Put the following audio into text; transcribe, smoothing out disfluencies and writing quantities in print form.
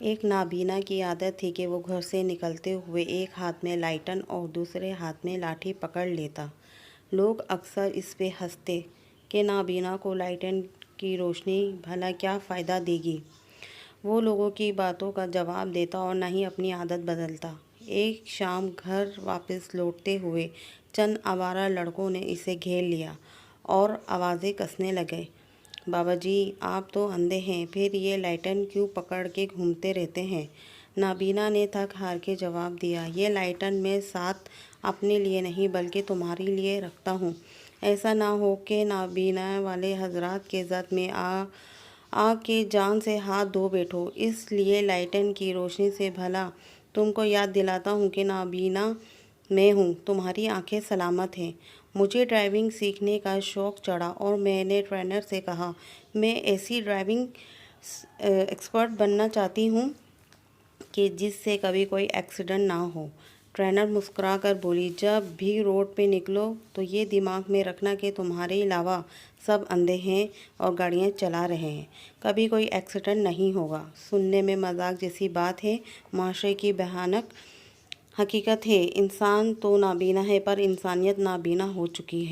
ایک نابینا کی عادت تھی کہ وہ گھر سے نکلتے ہوئے ایک ہاتھ میں لائٹن اور دوسرے ہاتھ میں لاٹھی پکڑ لیتا۔ لوگ اکثر اس پہ ہنستے کہ نابینا کو لائٹن کی روشنی بھلا کیا فائدہ دے گی۔ وہ لوگوں کی باتوں کا جواب دیتا اور نہ ہی اپنی عادت بدلتا۔ ایک شام گھر واپس لوٹتے ہوئے چند آوارہ لڑکوں نے اسے گھیر لیا اور آوازیں کسنے لگے، بابا جی آپ تو اندھے ہیں، پھر یہ لائٹن کیوں پکڑ کے گھومتے رہتے ہیں؟ نابینا نے تھک ہار کے جواب دیا، یہ لائٹن میں ساتھ اپنے لیے نہیں بلکہ تمہارے لیے رکھتا ہوں۔ ایسا نہ ہو کہ نابینا والے حضرات کے زد میں آ کے جان سے ہاتھ دھو بیٹھو، اس لیے لائٹن کی روشنی سے بھلا تم کو یاد دلاتا ہوں کہ نابینا میں ہوں، تمہاری آنکھیں سلامت ہیں۔ مجھے ڈرائیونگ سیکھنے کا شوق چڑھا اور میں نے ٹرینر سے کہا، میں ایسی ڈرائیونگ ایکسپرٹ بننا چاہتی ہوں کہ جس سے کبھی کوئی ایکسیڈنٹ نہ ہو۔ ٹرینر مسکرا کر بولی، جب بھی روڈ پہ نکلو تو یہ دماغ میں رکھنا کہ تمہارے علاوہ سب اندھے ہیں اور گاڑیاں چلا رہے ہیں، کبھی کوئی ایکسیڈنٹ نہیں ہوگا۔ سننے میں مذاق جیسی بات ہے، معاشرے کی بھیانک حقیقت ہے۔ انسان تو نابینا ہے پر انسانیت نابینا ہو چکی ہے۔